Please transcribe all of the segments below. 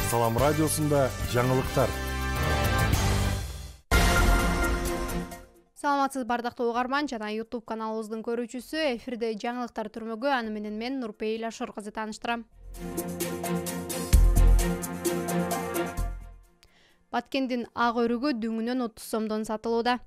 Салам радиосунда жаңылыктар. Саламатсыз бардактуу угарман жана YouTube каналыбыздын көрүүчүсү. Эфирде жаңылыктар түрмөгү, аны менен мен Нурпейил Ашыр кызы тааныштырам. Баткендин ак өрүгү дүңүнөн 30 сомдон сатылууда.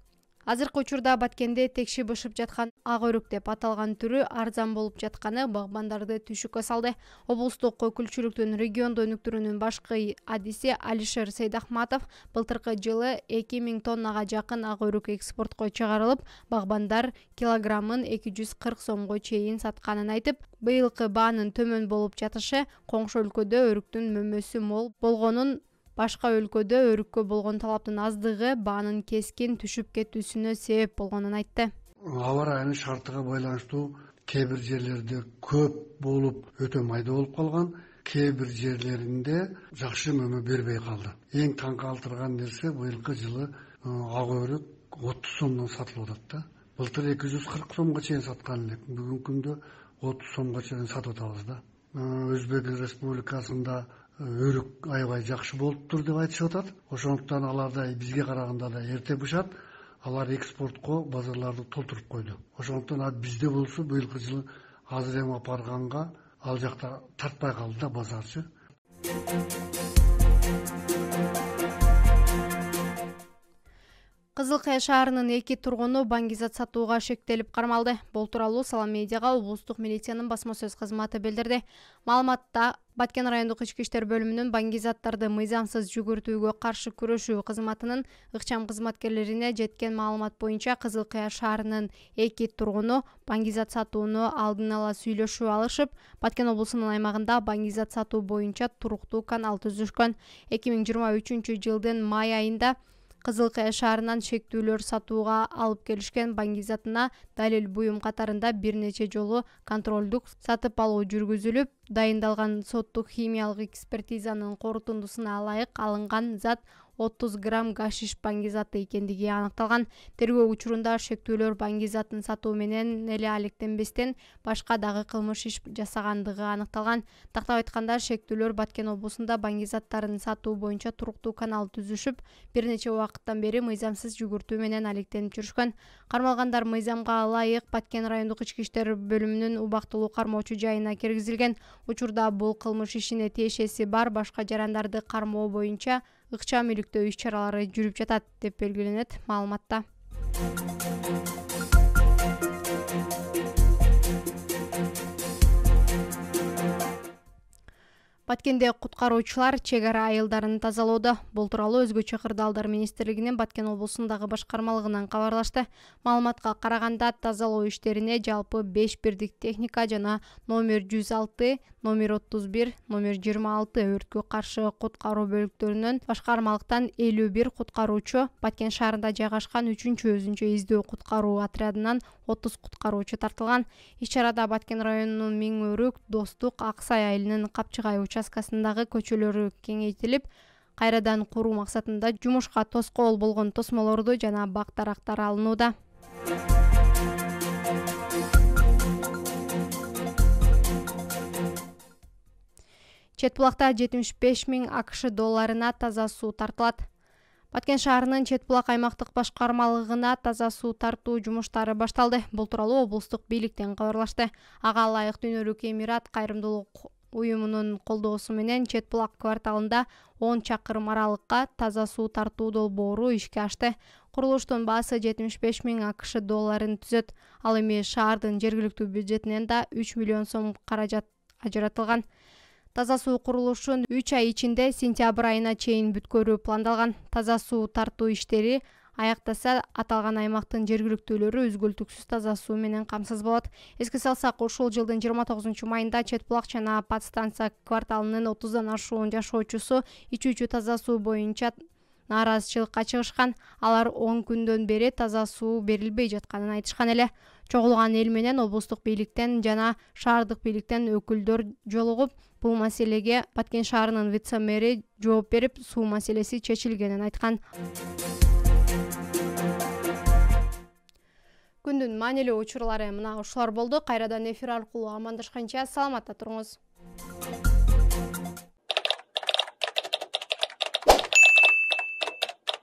Азыркы учурда Баткенде текши бышып жаткан ак өрүк деп аталган түрү арзан болуп жатканы багбандарды түшүккө салды. Облустук өкүлчүлүктүн региондо өнүктүрүүнүн башкы адиси Алишер Сейдахматов былтыркы жылы 2000 тоннага жакын ак өрүк экспортко чыгарылып, багбандар килограммын 240 сомго чейин сатканын айтып, быйылкы баанын төмөн болуп жатышы коңшу өлкөдө өрүктүн мөмөсү мол болгонун, башка өлкөдө өрүккө болгон талаптын аздыгы баанын кескин түшүп кетүүсүнө себеп болгонун айтты. Аба райынын шартыга байланыштуу кээ бир жерлерде көп болуп өтө майда болуп калган, кээ бир жерлеринде жакшы мөмө бербей калды. Эң таң калтырган нерсе быйылкы жылы ак өрүк 30 сомдон сатылып атат да. Былтыр 240 сомго чейин саткан элек. Бүгүнкү күндө 30 сомго чейин сатып атабыз да. Өзбек Республикасында өрүк аябай жакшы болуптур деп айтышып атат. Ошондуктан аларда бизге караганда да эрте бышат. Алар экспортко базарларды толтуруп койду. Ошондуктан бизде болсо быйылкы жылы азыр эми апарганга ал жакта тартпай калды да базарчы. Кызыл Кая шаарынын 2 тургуну баңгизат сатууга шектелип кармалды. Бул тууралуу Салам медиага облустук милициянын басма сөз кызматы билдирди. Маалыматта Баткен райондук ички иштер бөлүмүнүн баңгизаттарды мыйзамсыз жүгүртүүгө каршы күрөшүү кызматынын ыкчам кызматкерлерине жеткен маалымат боюнча Кызыл Кая шаарынын 2 тургуну баңгизат сатууну алдын ала сүйлөшүү алышып, Баткен облусунун аймагында баңгизат сатуу боюнча туруктуу канал түзүшкөн. 2023 жылдын май айында Кызыл Кая шаарынан шектүүлөр сатууга алып келишкен баңгизатына далил буюм катарында бир нече жолу контролдук сатып алуу жүргүзүлүп, дайындалган соттук химиялык экспертизанын корутундусуна ылайык алынган зат 30 грамм гашиш баңгизаты экендиги аныкталган. Тергөө учурунда шектүүлөр баңгизатын сатуу менен эле алектенбестен башка дагы кылмыш иш жасагандыгы аныкталган. Тактап айтканда, шектүүлөр Баткен облусунда баңгизаттарын сатуу боюнча туруктуу канал түзүшүп, бир нече убакыттан бери мыйзамсыз жүгүртүү менен алектенип жүрүшкөн. Кармалгандар мыйзамга ылайык Баткен райондук ички иштер бөлүмүнүн убактылуу кармоочу жайына киргизилген. Учурда бул кылмыш ишине тиешеси бар башка жарандарды кармоо боюнча ыкчам иликтөө иш-чаралары жүрүп жатат деп белгиленет маалыматта. Баткенде куткаруучулар чек ара айылдарын тазалоодо. Бул тууралуу Өзгөчө кырдаалдар министрлигинин Баткен облусундагы башкармалыгынан кабарлашты. Маалыматка караганда, тазалоо иштерине жалпы 5 бирдик техника жана номер 106, номер 31, номер 26 өрткө каршы куткаруу бөлүктөрүнөн башкармалыктан 51 куткаруучу, Баткен шаарында жайгашкан 3-чү өзүнчө издөө куткаруу отрядынан 30 куткаруучу тартылган. Иш-чарада Баткен районунун Миң Өрүк, Достук, Аксай айылынын Капчыгай участкасындагы көчөлөрү кеңейтилип, кайрадан куруу максатында жумушка тоскоол болгон тосмолорду жана бак-дарактар алынууда. Чет булакта 75 000 АКШ долларына таза суу тартылат. Баткен шаарынын Чет булак аймактык башкармалыгына таза суу тартуу жумуштары башталды. Бул тууралуу облустук бийликтен кабарлашты. Ага ылайык Дүнөрүк Эмират кайрымдуулук уюмунун колдоосу менен Чет булак кварталында 10 чакырым аралыкка таза суу тартуу долбоору ишке ашты. Курулуштун баасы 75 000 АКШ долларын түзөт. Ал эми шаардын жергиликтүү бюджетинен да 3 миллион сом каражат ажыратылган. Таза суу курулушун 3 ай ичинде сентябрь айына чейин бүткөрүү пландалган. Таза суу тартуу иштери аяктаса, аталган аймактын жергиликтүүлөрү үзгүлтүксүз таза суу менен камсыз болот. Эске салсак, ушул жылдын 29 майында Чет булак жана Подстанция кварталынын 30дан ашуун жашоочусу ичүүчү таза суу боюнча нааразычылыкка чыгышкан. Алар 10 күндөн бери таза суу берилбей жатканын айтышкан эле. Чогулган эл менен облустук бийликтен жана шаардык бийликтен өкүлдөр жолугуп, бул маселеге Баткен шаарынын вице-мэри жооп берип, суу маселеси чечилгенин айткан. Күндүн маанилүү учурлары мына ушулар болду. Кайрадан эфир аркылуу амандашканча саламатта туруңуз.